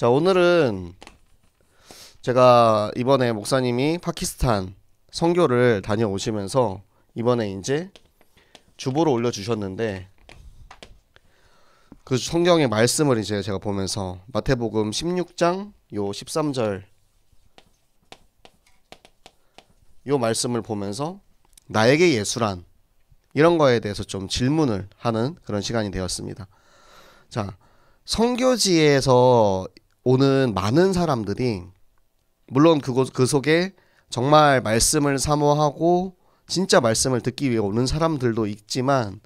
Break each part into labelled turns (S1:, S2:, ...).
S1: 자, 오늘은 제가 이번에 목사님이 파키스탄 선교를 다녀오시면서 이번에 이제 주보를 올려주셨는데 그 성경의 말씀을 이제 제가 보면서 마태복음 16장 요 13절 요 말씀을 보면서 나에게 예수란 이런 거에 대해서 좀 질문을 하는 그런 시간이 되었습니다. 자, 선교지에서 오는 많은 사람들이 물론 그 속에 정말 말씀을 사모하고 진짜 말씀을 듣기 위해 오는 사람들도 있지만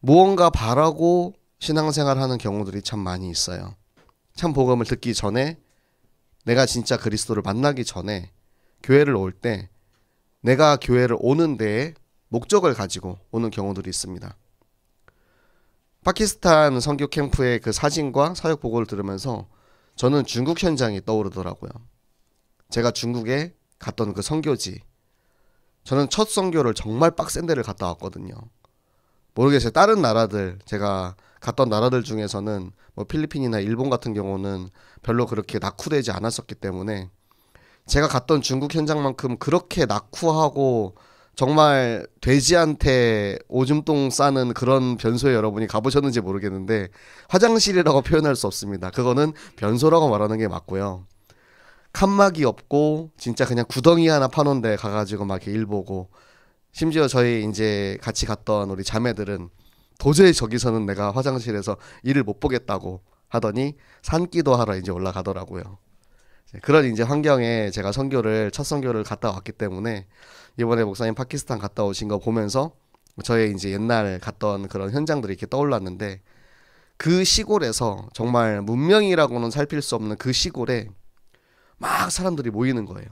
S1: 무언가 바라고 신앙생활하는 경우들이 참 많이 있어요. 참 복음을 듣기 전에 내가 진짜 그리스도를 만나기 전에 교회를 올 때 내가 교회를 오는 데에 목적을 가지고 오는 경우들이 있습니다. 파키스탄 선교 캠프의 그 사진과 사역 보고를 들으면서 저는 중국 현장이 떠오르더라고요. 제가 중국에 갔던 그 선교지, 저는 첫 선교를 정말 빡센 데를 갔다 왔거든요. 모르겠어요. 다른 나라들, 제가 갔던 나라들 중에서는 뭐 필리핀이나 일본 같은 경우는 별로 그렇게 낙후되지 않았었기 때문에 제가 갔던 중국 현장만큼 그렇게 낙후하고 정말 돼지한테 오줌똥 싸는 그런 변소에 여러분이 가보셨는지 모르겠는데 화장실이라고 표현할 수 없습니다. 그거는 변소라고 말하는 게 맞고요. 칸막이 없고 진짜 그냥 구덩이 하나 파놓은 데 가가지고 막 이렇게 일 보고, 심지어 저희 이제 같이 갔던 우리 자매들은 도저히 저기서는 내가 화장실에서 일을 못 보겠다고 하더니 산기도 하러 이제 올라가더라고요. 그런 이제 환경에 제가 첫 선교를 갔다 왔기 때문에 이번에 목사님 파키스탄 갔다 오신 거 보면서 저의 이제 옛날 갔던 그런 현장들이 이렇게 떠올랐는데, 그 시골에서 정말 문명이라고는 살필 수 없는 그 시골에 막 사람들이 모이는 거예요.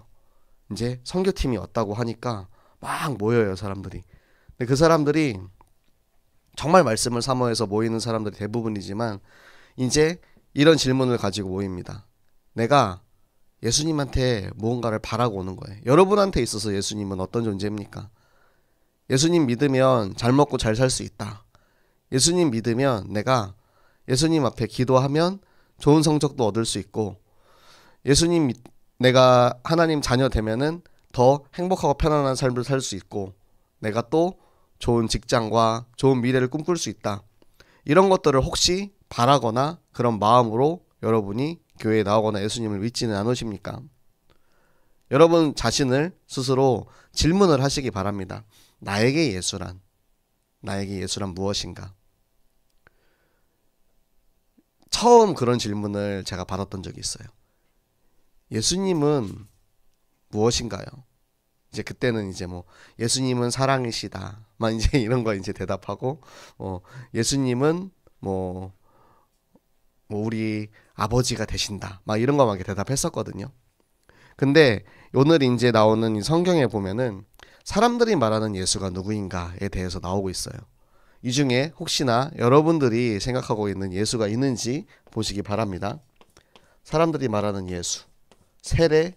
S1: 이제 선교팀이 왔다고 하니까 막 모여요, 사람들이. 근데 그 사람들이 정말 말씀을 사모해서 모이는 사람들이 대부분이지만 이제 이런 질문을 가지고 모입니다. 내가 예수님한테 무언가를 바라고 오는 거예요. 여러분한테 있어서 예수님은 어떤 존재입니까? 예수님 믿으면 잘 먹고 잘 살 수 있다. 예수님 믿으면 내가 예수님 앞에 기도하면 좋은 성적도 얻을 수 있고, 내가 하나님 자녀 되면은 더 행복하고 편안한 삶을 살 수 있고, 내가 또 좋은 직장과 좋은 미래를 꿈꿀 수 있다. 이런 것들을 혹시 바라거나 그런 마음으로 여러분이 교회에 나오거나 예수님을 믿지는 않으십니까? 여러분 자신을 스스로 질문을 하시기 바랍니다. 나에게 예수란 무엇인가? 처음 그런 질문을 제가 받았던 적이 있어요. 예수님은 무엇인가요? 이제 그때는 이제 뭐 예수님은 사랑이시다, 막 이제 이런 거 이제 대답하고, 예수님은 뭐 우리 아버지가 되신다, 막 이런 거만 대답했었거든요. 근데 오늘 이제 나오는 이 성경에 보면은 사람들이 말하는 예수가 누구인가에 대해서 나오고 있어요. 이 중에 혹시나 여러분들이 생각하고 있는 예수가 있는지 보시기 바랍니다. 사람들이 말하는 예수, 세례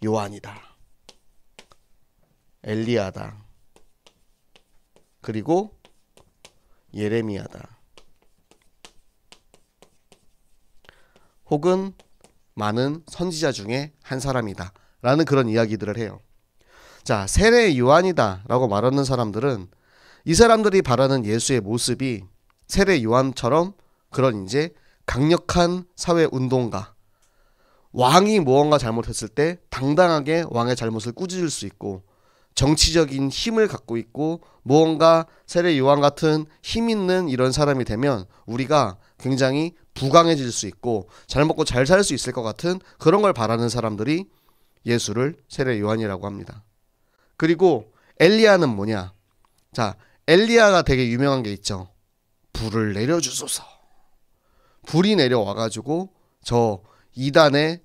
S1: 요한이다, 엘리야다, 그리고 예레미야다, 혹은 많은 선지자 중에 한 사람이다 라는 그런 이야기들을 해요. 자, 세례 요한이다 라고 말하는 사람들은 이 사람들이 바라는 예수의 모습이 세례 요한처럼 그런 이제 강력한 사회 운동가, 왕이 무언가 잘못했을 때 당당하게 왕의 잘못을 꾸짖을 수 있고, 정치적인 힘을 갖고 있고, 무언가 세례 요한 같은 힘 있는 이런 사람이 되면 우리가 굉장히 부강해질 수 있고 잘 먹고 잘 살 수 있을 것 같은 그런 걸 바라는 사람들이 예수를 세례 요한이라고 합니다. 그리고 엘리야는 뭐냐? 자, 엘리야가 되게 유명한 게 있죠. 불을 내려주소서. 불이 내려와가지고 저 이단의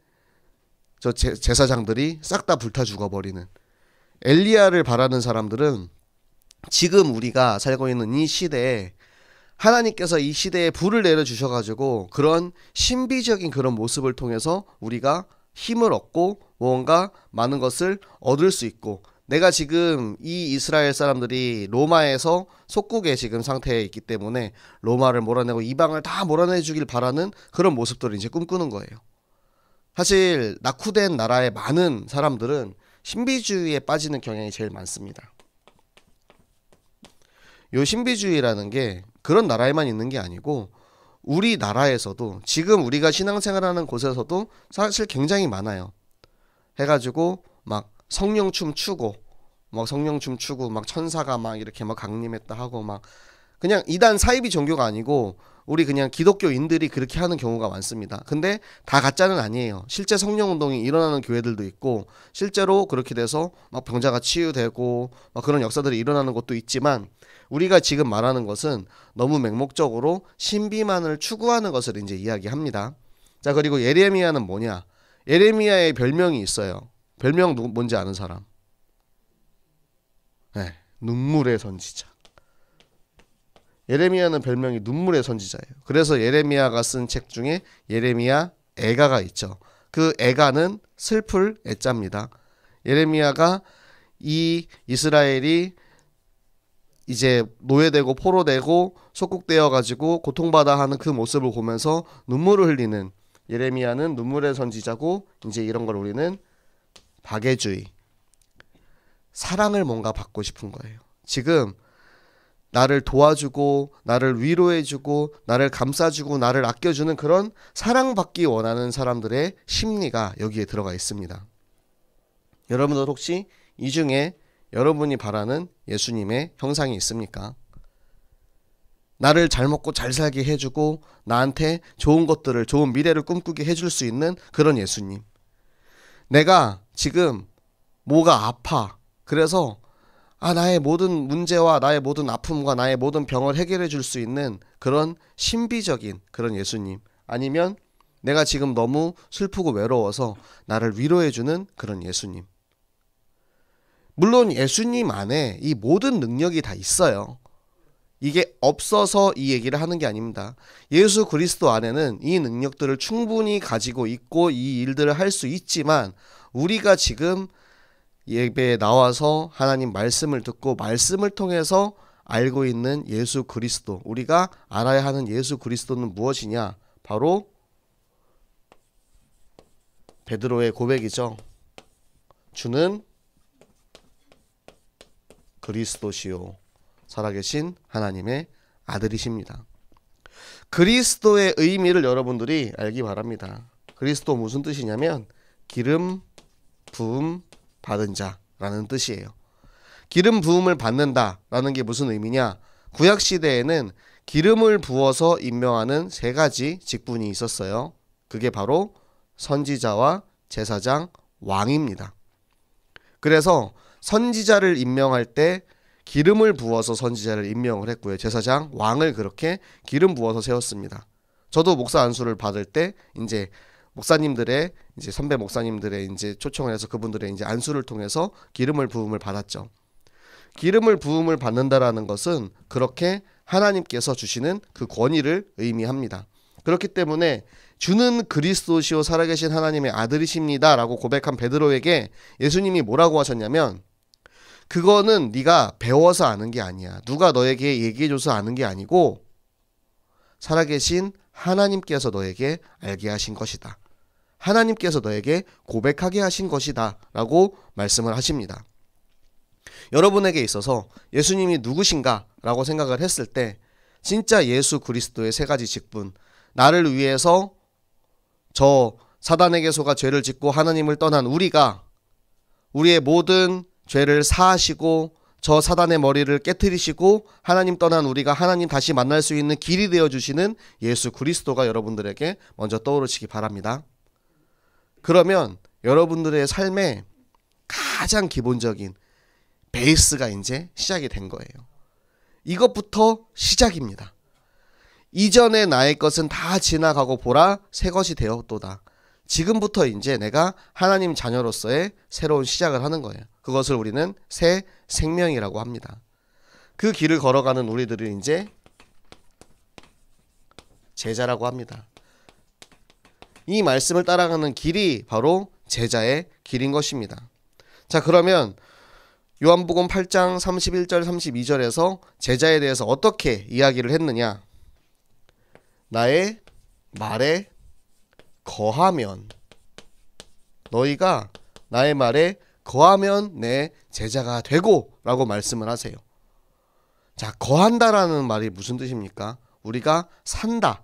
S1: 저 제사장들이 싹 다 불타 죽어버리는, 엘리야를 바라는 사람들은 지금 우리가 살고 있는 이 시대에 하나님께서 이 시대에 불을 내려주셔가지고 그런 신비적인 그런 모습을 통해서 우리가 힘을 얻고 무언가 많은 것을 얻을 수 있고 내가 지금 이 이스라엘 사람들이 로마에서 속국에 지금 상태에 있기 때문에 로마를 몰아내고 이방을 다 몰아내 주길 바라는 그런 모습들을 이제 꿈꾸는 거예요. 사실 낙후된 나라의 많은 사람들은 신비주의에 빠지는 경향이 제일 많습니다. 요 신비주의라는 게 그런 나라에만 있는 게 아니고 우리나라에서도 지금 우리가 신앙생활하는 곳에서도 사실 굉장히 많아요. 해가지고 막 성령춤 추고 막 천사가 막 이렇게 막 강림했다 하고 막 그냥 이단 사이비 종교가 아니고 우리 그냥 기독교인들이 그렇게 하는 경우가 많습니다. 근데 다 가짜는 아니에요. 실제 성령 운동이 일어나는 교회들도 있고 실제로 그렇게 돼서 막 병자가 치유되고 막 그런 역사들이 일어나는 것도 있지만 우리가 지금 말하는 것은 너무 맹목적으로 신비만을 추구하는 것을 이제 이야기합니다. 자, 그리고 예레미야는 뭐냐? 예레미야의 별명이 있어요. 별명 뭔지 아는 사람? 네, 눈물의 선지자. 예레미야는 별명이 눈물의 선지자예요. 그래서 예레미야가 쓴 책 중에 예레미야 애가가 있죠. 그 애가는 슬플 애자입니다. 예레미야가 이 이스라엘이 이제 노예되고 포로되고 속국되어 가지고 고통받아 하는 그 모습을 보면서 눈물을 흘리는 예레미야는 눈물의 선지자고 이제 이런 걸 우리는 박애주의, 사랑을 뭔가 받고 싶은 거예요. 지금 나를 도와주고 나를 위로해주고 나를 감싸주고 나를 아껴주는 그런 사랑받기 원하는 사람들의 심리가 여기에 들어가 있습니다. 여러분들 혹시 이 중에 여러분이 바라는 예수님의 형상이 있습니까? 나를 잘 먹고 잘 살게 해주고 나한테 좋은 것들을 좋은 미래를 꿈꾸게 해줄 수 있는 그런 예수님. 내가 지금 뭐가 아파. 그래서 나의 모든 문제와 나의 모든 아픔과 나의 모든 병을 해결해 줄 수 있는 그런 신비적인 그런 예수님. 아니면 내가 지금 너무 슬프고 외로워서 나를 위로해 주는 그런 예수님. 물론 예수님 안에 이 모든 능력이 다 있어요. 이게 없어서 이 얘기를 하는 게 아닙니다. 예수 그리스도 안에는 이 능력들을 충분히 가지고 있고 이 일들을 할 수 있지만 우리가 지금 예배에 나와서 하나님 말씀을 듣고 말씀을 통해서 알고 있는 예수 그리스도, 우리가 알아야 하는 예수 그리스도는 무엇이냐? 바로 베드로의 고백이죠. 주는 그리스도시요 살아계신 하나님의 아들이십니다. 그리스도의 의미를 여러분들이 알기 바랍니다. 그리스도 무슨 뜻이냐면 기름 부음 받은 자라는 뜻이에요. 기름 부음을 받는다라는 게 무슨 의미냐? 구약 시대에는 기름을 부어서 임명하는 세 가지 직분이 있었어요. 그게 바로 선지자와 제사장, 왕입니다. 그래서 선지자를 임명할 때 기름을 부어서 선지자를 임명을 했고요. 제사장, 왕을 그렇게 기름 부어서 세웠습니다. 저도 목사 안수를 받을 때 이제 목사님들의 이제 선배 목사님들의 이제 초청을 해서 그분들의 이제 안수를 통해서 기름을 부음을 받았죠. 기름을 부음을 받는다라는 것은 그렇게 하나님께서 주시는 그 권위를 의미합니다. 그렇기 때문에 주는 그리스도시요 살아계신 하나님의 아들이십니다라고 고백한 베드로에게 예수님이 뭐라고 하셨냐면 그거는 네가 배워서 아는 게 아니야. 누가 너에게 얘기해줘서 아는 게 아니고 살아계신 하나님께서 너에게 알게 하신 것이다. 하나님께서 너에게 고백하게 하신 것이다 라고 말씀을 하십니다. 여러분에게 있어서 예수님이 누구신가 라고 생각을 했을 때 진짜 예수 그리스도의 세 가지 직분, 나를 위해서 저 사단에게 속아 죄를 짓고 하나님을 떠난 우리가 우리의 모든 죄를 사하시고 저 사단의 머리를 깨트리시고 하나님 떠난 우리가 하나님 다시 만날 수 있는 길이 되어주시는 예수 그리스도가 여러분들에게 먼저 떠오르시기 바랍니다. 그러면 여러분들의 삶에 가장 기본적인 베이스가 이제 시작이 된 거예요. 이것부터 시작입니다. 이전의 나의 것은 다 지나가고 보라 새 것이 되었도다. 지금부터 이제 내가 하나님 자녀로서의 새로운 시작을 하는 거예요. 그것을 우리는 새 생명이라고 합니다. 그 길을 걸어가는 우리들을 이제 제자라고 합니다. 이 말씀을 따라가는 길이 바로 제자의 길인 것입니다. 자, 그러면 요한복음 8장 31절 32절에서 제자에 대해서 어떻게 이야기를 했느냐. 나의 말에 거하면, 너희가 나의 말에 거하면 내 제자가 되고 라고 말씀을 하세요. 자, 거한다라는 말이 무슨 뜻입니까? 우리가 산다,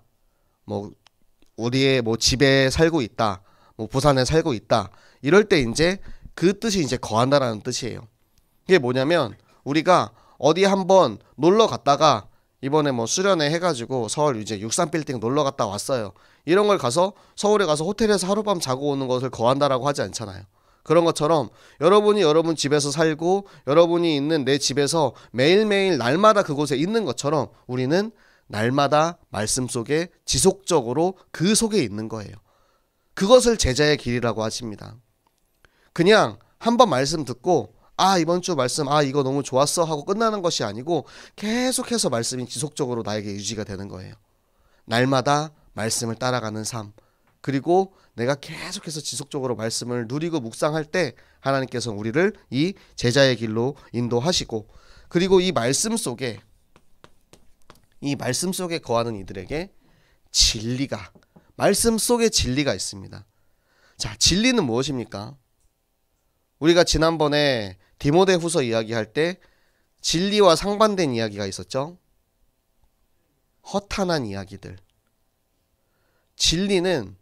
S1: 우리의 집에 살고 있다, 부산에 살고 있다, 이럴 때 이제 그 뜻이 이제 거한다라는 뜻이에요. 이게 뭐냐면 우리가 어디 한번 놀러 갔다가 이번에 수련회 해가지고 서울 이제 63빌딩 놀러 갔다 왔어요. 이런 걸 가서 서울에 가서 호텔에서 하룻밤 자고 오는 것을 거한다라고 하지 않잖아요. 그런 것처럼 여러분이 여러분 집에서 살고 여러분이 있는 내 집에서 매일매일 날마다 그곳에 있는 것처럼 우리는 날마다 말씀 속에 지속적으로 그 속에 있는 거예요. 그것을 제자의 길이라고 하십니다. 그냥 한번 말씀 듣고 이번 주 말씀 이거 너무 좋았어 하고 끝나는 것이 아니고 계속해서 말씀이 지속적으로 나에게 유지가 되는 거예요. 날마다 말씀을 따라가는 삶, 그리고 내가 계속해서 지속적으로 말씀을 누리고 묵상할 때 하나님께서 우리를 이 제자의 길로 인도하시고, 그리고 이 말씀 속에 거하는 이들에게 진리가, 말씀 속에 진리가 있습니다. 자, 진리는 무엇입니까? 우리가 지난번에 디모데후서 이야기할 때 진리와 상반된 이야기가 있었죠. 허탄한 이야기들. 진리는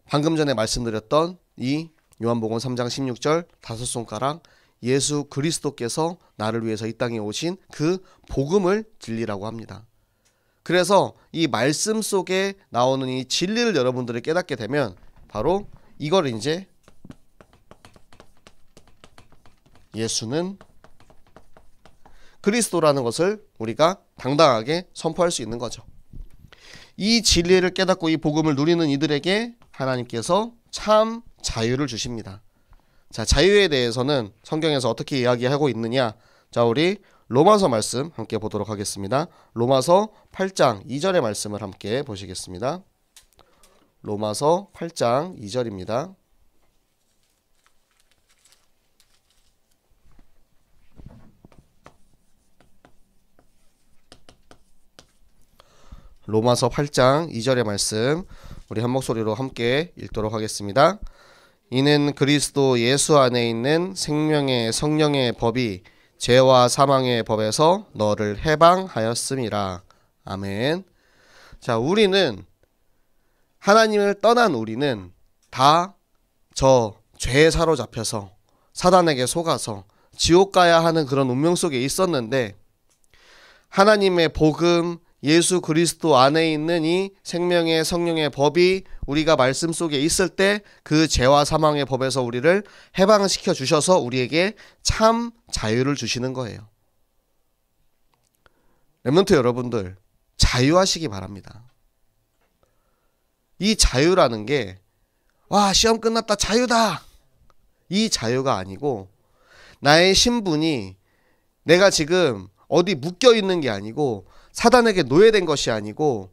S1: 방금 전에 말씀드렸던 이 요한복음 3장 16절 5손가락 예수 그리스도께서 나를 위해서 이 땅에 오신 그 복음을 진리라고 합니다. 그래서 이 말씀 속에 나오는 이 진리를 여러분들이 깨닫게 되면 바로 이걸 이제 예수는 그리스도라는 것을 우리가 당당하게 선포할 수 있는 거죠. 이 진리를 깨닫고 이 복음을 누리는 이들에게 하나님께서 참 자유를 주십니다. 자, 자유에 대해서는 성경에서 어떻게 이야기하고 있느냐. 자, 우리 로마서 말씀 함께 보도록 하겠습니다. 로마서 8장 2절의 말씀을 함께 보시겠습니다. 로마서 8장 2절입니다. 로마서 8장 2절의 말씀 우리 한 목소리로 함께 읽도록 하겠습니다. 이는 그리스도 예수 안에 있는 생명의 성령의 법이 죄와 사망의 법에서 너를 해방하였음이라. 아멘. 자, 우리는, 하나님을 떠난 우리는 다 저 죄에 사로잡혀서 사단에게 속아서 지옥 가야 하는 그런 운명 속에 있었는데, 하나님의 복음 예수 그리스도 안에 있는 이 생명의 성령의 법이 우리가 말씀 속에 있을 때 그 죄와 사망의 법에서 우리를 해방시켜 주셔서 우리에게 참 자유를 주시는 거예요. 렘넌트 여러분들, 자유하시기 바랍니다. 이 자유라는 게 시험 끝났다 자유다, 이 자유가 아니고, 나의 신분이 내가 지금 어디 묶여 있는 게 아니고 사단에게 노예된 것이 아니고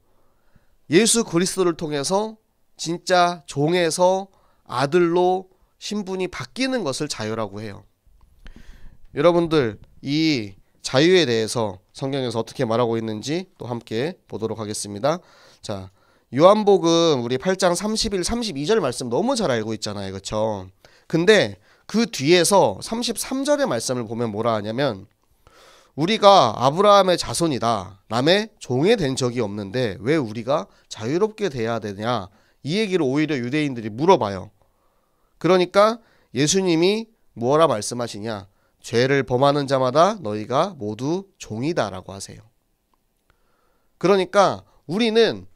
S1: 예수 그리스도를 통해서 진짜 종에서 아들로 신분이 바뀌는 것을 자유라고 해요. 여러분들, 이 자유에 대해서 성경에서 어떻게 말하고 있는지 또 함께 보도록 하겠습니다. 자, 요한복음 우리 8장 31, 32절 말씀 너무 잘 알고 있잖아요. 그렇죠? 근데 그 뒤에서 33절의 말씀을 보면 뭐라 하냐면, 우리가 아브라함의 자손이다, 남의 종이 된 적이 없는데 왜 우리가 자유롭게 돼야 되냐, 이 얘기를 오히려 유대인들이 물어봐요. 그러니까 예수님이 뭐라 말씀하시냐, 죄를 범하는 자마다 너희가 모두 종이다 라고 하세요. 그러니까 우리는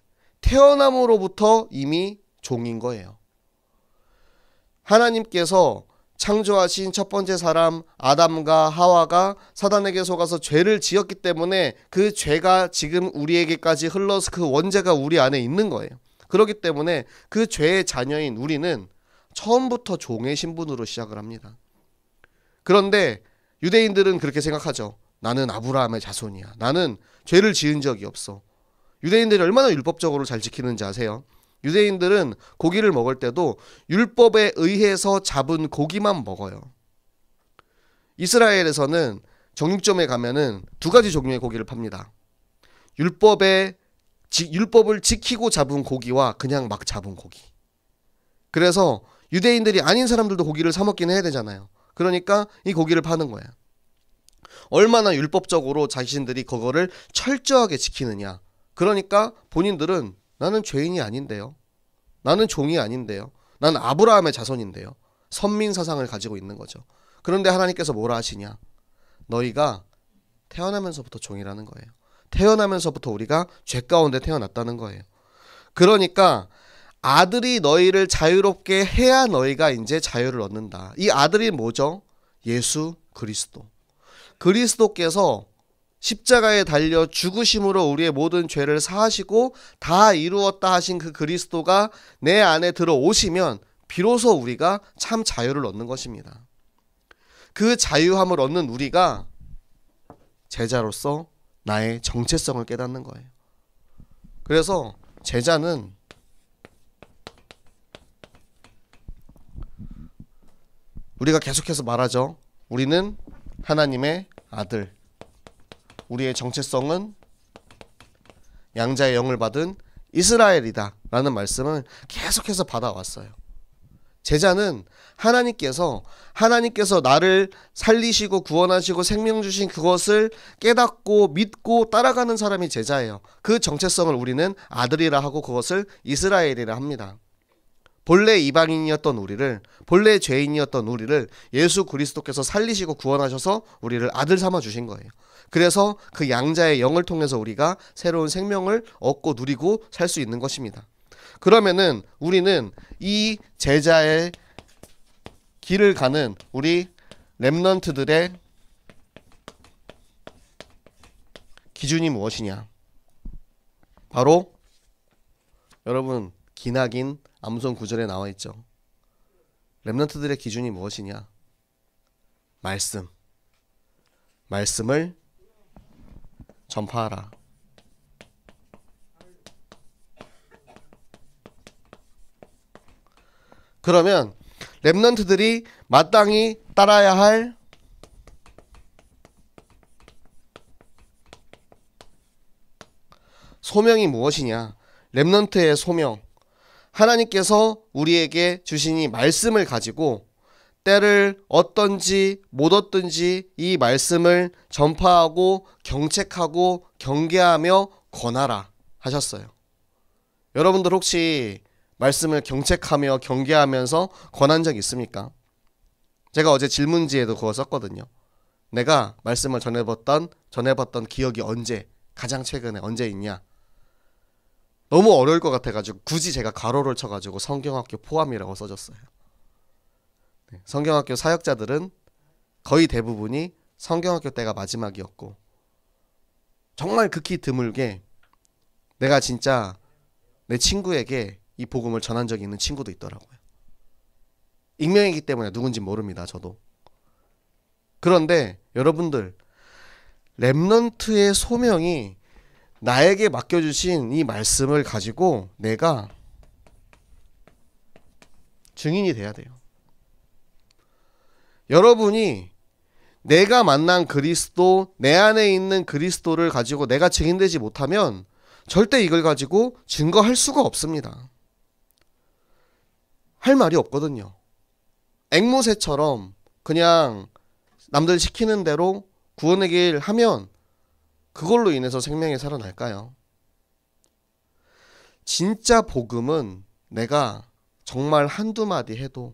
S1: 태어남으로부터 이미 종인 거예요. 하나님께서 창조하신 첫 번째 사람 아담과 하와가 사단에게 속아서 죄를 지었기 때문에 그 죄가 지금 우리에게까지 흘러서 그 원죄가 우리 안에 있는 거예요. 그렇기 때문에 그 죄의 자녀인 우리는 처음부터 종의 신분으로 시작을 합니다. 그런데 유대인들은 그렇게 생각하죠. 나는 아브라함의 자손이야. 나는 죄를 지은 적이 없어. 유대인들이 얼마나 율법적으로 잘 지키는지 아세요? 유대인들은 고기를 먹을 때도 율법에 의해서 잡은 고기만 먹어요. 이스라엘에서는 정육점에 가면은 두 가지 종류의 고기를 팝니다. 율법을 지키고 잡은 고기와 그냥 막 잡은 고기. 그래서 유대인들이 아닌 사람들도 고기를 사 먹긴 해야 되잖아요. 그러니까 이 고기를 파는 거야. 얼마나 율법적으로 자신들이 그거를 철저하게 지키느냐. 그러니까 본인들은 나는 죄인이 아닌데요. 나는 종이 아닌데요. 난 아브라함의 자손인데요. 선민 사상을 가지고 있는 거죠. 그런데 하나님께서 뭐라 하시냐? 너희가 태어나면서부터 종이라는 거예요. 태어나면서부터 우리가 죄 가운데 태어났다는 거예요. 그러니까 아들이 너희를 자유롭게 해야 너희가 이제 자유를 얻는다. 이 아들이 뭐죠? 예수 그리스도. 그리스도께서 십자가에 달려 죽으심으로 우리의 모든 죄를 사하시고 다 이루었다 하신 그 그리스도가 내 안에 들어오시면 비로소 우리가 참 자유를 얻는 것입니다. 그 자유함을 얻는 우리가 제자로서 나의 정체성을 깨닫는 거예요. 그래서 제자는 우리가 계속해서 말하죠. 우리는 하나님의 아들. 우리의 정체성은 양자의 영을 받은 이스라엘이다 라는 말씀을 계속해서 받아왔어요. 제자는 하나님께서 나를 살리시고 구원하시고 생명 주신 그것을 깨닫고 믿고 따라가는 사람이 제자예요. 그 정체성을 우리는 아들이라 하고 그것을 이스라엘이라 합니다. 본래 이방인이었던 우리를, 본래 죄인이었던 우리를 예수 그리스도께서 살리시고 구원하셔서 우리를 아들 삼아 주신 거예요. 그래서 그 양자의 영을 통해서 우리가 새로운 생명을 얻고 누리고 살 수 있는 것입니다. 그러면은 우리는 이 제자의 길을 가는 우리 렘넌트들의 기준이 무엇이냐? 바로 여러분 기나긴 암송 9절에 나와 있죠. 렘넌트들의 기준이 무엇이냐? 말씀을 전파하라. 그러면 렘넌트들이 마땅히 따라야 할 소명이 무엇이냐? 렘넌트의 소명. 하나님께서 우리에게 주신 이 말씀을 가지고 때를 얻든지 못 얻든지 이 말씀을 전파하고 경책하고 경계하며 권하라 하셨어요. 여러분들 혹시 말씀을 경책하며 경계하면서 권한 적 있습니까? 제가 어제 질문지에도 그거 썼거든요. 내가 말씀을 전해봤던 기억이 가장 최근에 언제 있냐? 너무 어려울 것 같아가지고 굳이 제가 가로를 쳐가지고 성경학교 포함이라고 써줬어요. 성경학교 사역자들은 거의 대부분이 성경학교 때가 마지막이었고 정말 극히 드물게 내가 진짜 내 친구에게 이 복음을 전한 적이 있는 친구도 있더라고요. 익명이기 때문에 누군지 모릅니다. 저도. 그런데 여러분들 렘넌트의 소명이 나에게 맡겨주신 이 말씀을 가지고 내가 증인이 돼야 돼요. 여러분이 내가 만난 그리스도, 내 안에 있는 그리스도를 가지고 내가 증인되지 못하면 절대 이걸 가지고 증거할 수가 없습니다. 할 말이 없거든요. 앵무새처럼 그냥 남들 시키는 대로 구원의 길 하면 그걸로 인해서 생명이 살아날까요? 진짜 복음은 내가 정말 한두 마디 해도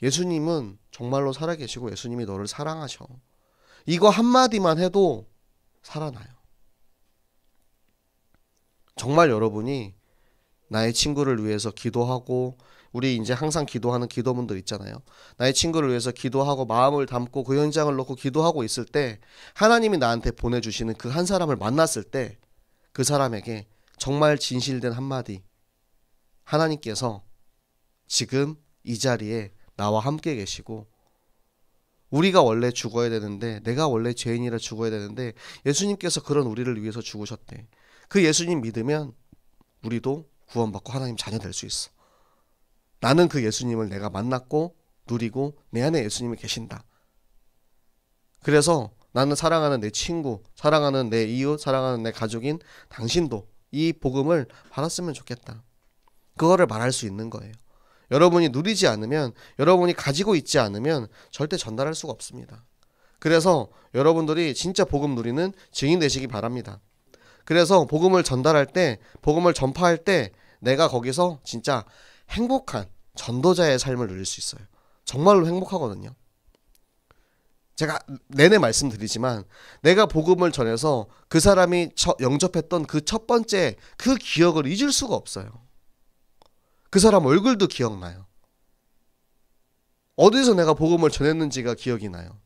S1: 예수님은 정말로 살아계시고 예수님이 너를 사랑하셔. 이거 한마디만 해도 살아나요. 정말 여러분이 나의 친구를 위해서 기도하고 우리 이제 항상 기도하는 기도문들 있잖아요. 나의 친구를 위해서 기도하고 마음을 담고 그 현장을 놓고 기도하고 있을 때 하나님이 나한테 보내주시는 그 한 사람을 만났을 때 그 사람에게 정말 진실된 한마디, 하나님께서 지금 이 자리에 나와 함께 계시고 우리가 원래 죽어야 되는데 내가 원래 죄인이라 죽어야 되는데 예수님께서 그런 우리를 위해서 죽으셨대. 그 예수님 믿으면 우리도 구원받고 하나님 자녀 될 수 있어. 나는 그 예수님을 내가 만났고 누리고 내 안에 예수님이 계신다. 그래서 나는 사랑하는 내 친구, 사랑하는 내 이웃, 사랑하는 내 가족인 당신도 이 복음을 받았으면 좋겠다. 그거를 말할 수 있는 거예요. 여러분이 누리지 않으면, 여러분이 가지고 있지 않으면 절대 전달할 수가 없습니다. 그래서 여러분들이 진짜 복음 누리는 증인 되시기 바랍니다. 그래서 복음을 전달할 때, 복음을 전파할 때 내가 거기서 진짜 행복한 전도자의 삶을 누릴 수 있어요. 정말로 행복하거든요. 제가 내내 말씀드리지만 내가 복음을 전해서 그 사람이 영접했던 그 첫 번째 그 기억을 잊을 수가 없어요. 그 사람 얼굴도 기억나요. 어디서 내가 복음을 전했는지가 기억이 나요.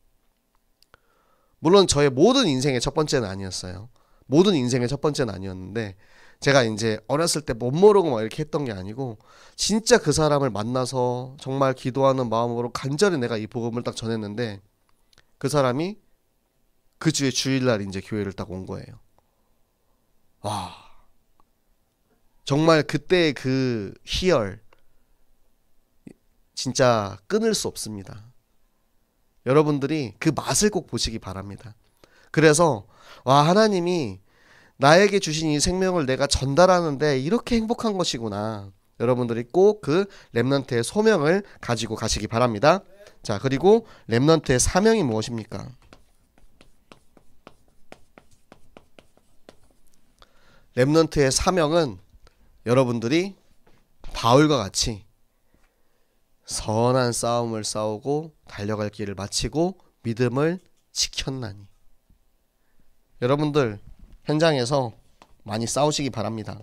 S1: 물론 저의 모든 인생의 첫 번째는 아니었어요. 모든 인생의 첫 번째는 아니었는데 제가 이제 어렸을 때 못 모르고 막 이렇게 했던 게 아니고 진짜 그 사람을 만나서 정말 기도하는 마음으로 간절히 내가 이 복음을 딱 전했는데 그 사람이 그 주에 주일날 이제 교회를 딱 온 거예요. 와, 정말 그때의 그 희열 진짜 끊을 수 없습니다. 여러분들이 그 맛을 꼭 보시기 바랍니다. 그래서 와, 하나님이 나에게 주신 이 생명을 내가 전달하는데 이렇게 행복한 것이구나. 여러분들이 꼭 그 렘넌트의 소명을 가지고 가시기 바랍니다. 자, 그리고 렘넌트의 사명이 무엇입니까? 렘넌트의 사명은 여러분들이 바울과 같이 선한 싸움을 싸우고 달려갈 길을 마치고 믿음을 지켰나니. 여러분들 현장에서 많이 싸우시기 바랍니다.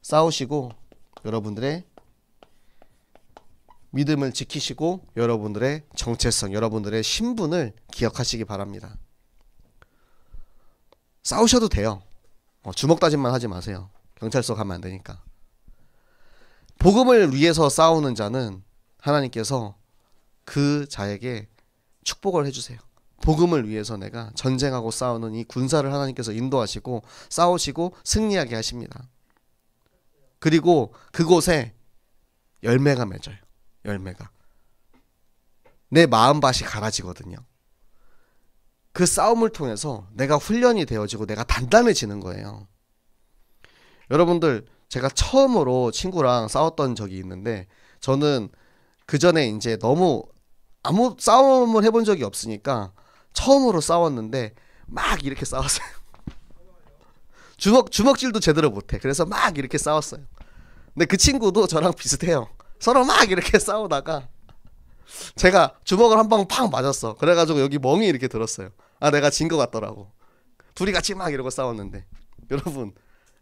S1: 싸우시고 여러분들의 믿음을 지키시고 여러분들의 정체성, 여러분들의 신분을 기억하시기 바랍니다. 싸우셔도 돼요. 주먹 다짐만 하지 마세요. 경찰서 가면 안 되니까. 복음을 위해서 싸우는 자는 하나님께서 그 자에게 축복을 해주세요. 복음을 위해서 내가 전쟁하고 싸우는 이 군사를 하나님께서 인도하시고 싸우시고 승리하게 하십니다. 그리고 그곳에 열매가 맺어요. 열매가. 내 마음밭이 갈아지거든요. 그 싸움을 통해서 내가 훈련이 되어지고 내가 단단해지는 거예요. 여러분들, 제가 처음으로 친구랑 싸웠던 적이 있는데 저는 그 전에 이제 너무 아무 싸움을 해본 적이 없으니까 처음으로 싸웠는데 막 이렇게 싸웠어요. 주먹질도 제대로 못해. 그래서 막 이렇게 싸웠어요. 근데 그 친구도 저랑 비슷해요. 서로 막 이렇게 싸우다가 제가 주먹을 한 방 팍 맞았어. 그래가지고 여기 멍이 이렇게 들었어요. 아, 내가 진 것 같더라고. 둘이 같이 막 이러고 싸웠는데 여러분,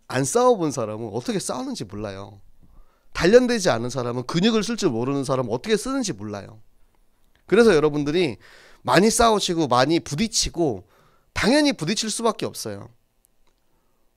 S1: 안 싸워본 사람은 어떻게 싸우는지 몰라요. 단련되지 않은 사람은, 근육을 쓸 줄 모르는 사람은 어떻게 쓰는지 몰라요. 그래서 여러분들이 많이 싸우시고 많이 부딪히고, 당연히 부딪힐 수밖에 없어요.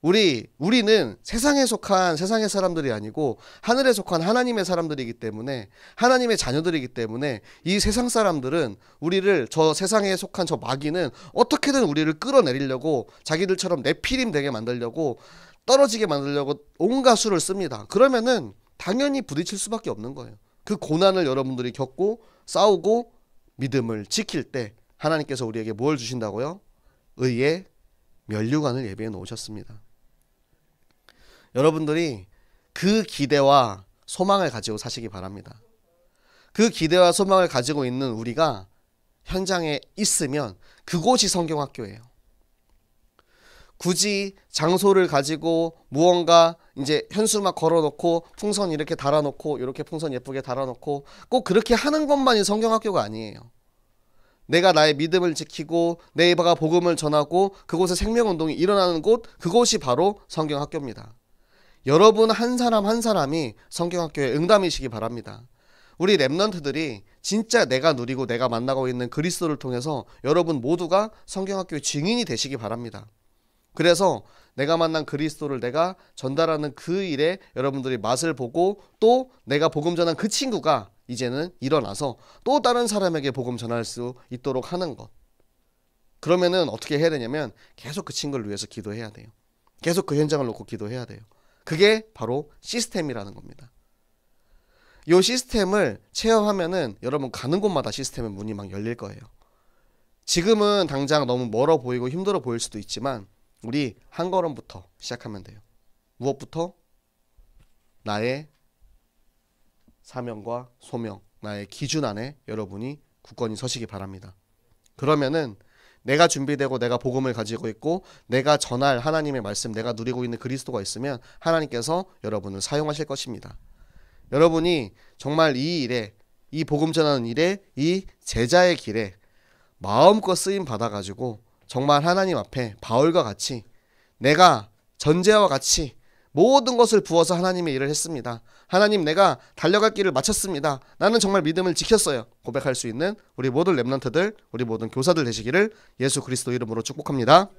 S1: 우리는 세상에 속한 세상의 사람들이 아니고 하늘에 속한 하나님의 사람들이기 때문에, 하나님의 자녀들이기 때문에 이 세상 사람들은 우리를, 저 세상에 속한 저 마귀는 어떻게든 우리를 끌어내리려고, 자기들처럼 네피림 되게 만들려고, 떨어지게 만들려고 온갖 수를 씁니다. 그러면은 당연히 부딪힐 수밖에 없는 거예요. 그 고난을 여러분들이 겪고 싸우고 믿음을 지킬 때 하나님께서 우리에게 뭘 주신다고요? 의의 면류관을 예비해 놓으셨습니다. 여러분들이 그 기대와 소망을 가지고 사시기 바랍니다. 그 기대와 소망을 가지고 있는 우리가 현장에 있으면 그곳이 성경학교예요. 굳이 장소를 가지고 무언가 이제 현수막 걸어놓고 풍선 이렇게 달아놓고, 이렇게 풍선 예쁘게 달아놓고 꼭 그렇게 하는 것만이 성경학교가 아니에요. 내가 나의 믿음을 지키고 내가 복음을 전하고 그곳에 생명운동이 일어나는 곳, 그곳이 바로 성경학교입니다. 여러분 한 사람 한 사람이 성경학교의 응답이시기 바랍니다. 우리 렘넌트들이 진짜 내가 누리고 내가 만나고 있는 그리스도를 통해서 여러분 모두가 성경학교의 증인이 되시기 바랍니다. 그래서 내가 만난 그리스도를 내가 전달하는 그 일에 여러분들이 맛을 보고, 또 내가 복음 전한 그 친구가 이제는 일어나서 또 다른 사람에게 복음 전할 수 있도록 하는 것. 그러면은 어떻게 해야 되냐면 계속 그 친구를 위해서 기도해야 돼요. 계속 그 현장을 놓고 기도해야 돼요. 그게 바로 시스템이라는 겁니다. 이 시스템을 체험하면은 여러분 가는 곳마다 시스템의 문이 막 열릴 거예요. 지금은 당장 너무 멀어 보이고 힘들어 보일 수도 있지만 우리 한 걸음부터 시작하면 돼요. 무엇부터? 나의 사명과 소명, 나의 기준 안에 여러분이 굳건히 서시기 바랍니다. 그러면은 내가 준비되고 내가 복음을 가지고 있고 내가 전할 하나님의 말씀, 내가 누리고 있는 그리스도가 있으면 하나님께서 여러분을 사용하실 것입니다. 여러분이 정말 이 일에, 이 복음 전하는 일에, 이 제자의 길에 마음껏 쓰임 받아가지고 정말 하나님 앞에 바울과 같이 내가 전제와 같이 모든 것을 부어서 하나님의 일을 했습니다. 하나님, 내가 달려갈 길을 마쳤습니다. 나는 정말 믿음을 지켰어요. 고백할 수 있는 우리 모든 렘넌트들, 우리 모든 교사들 되시기를 예수 그리스도 이름으로 축복합니다.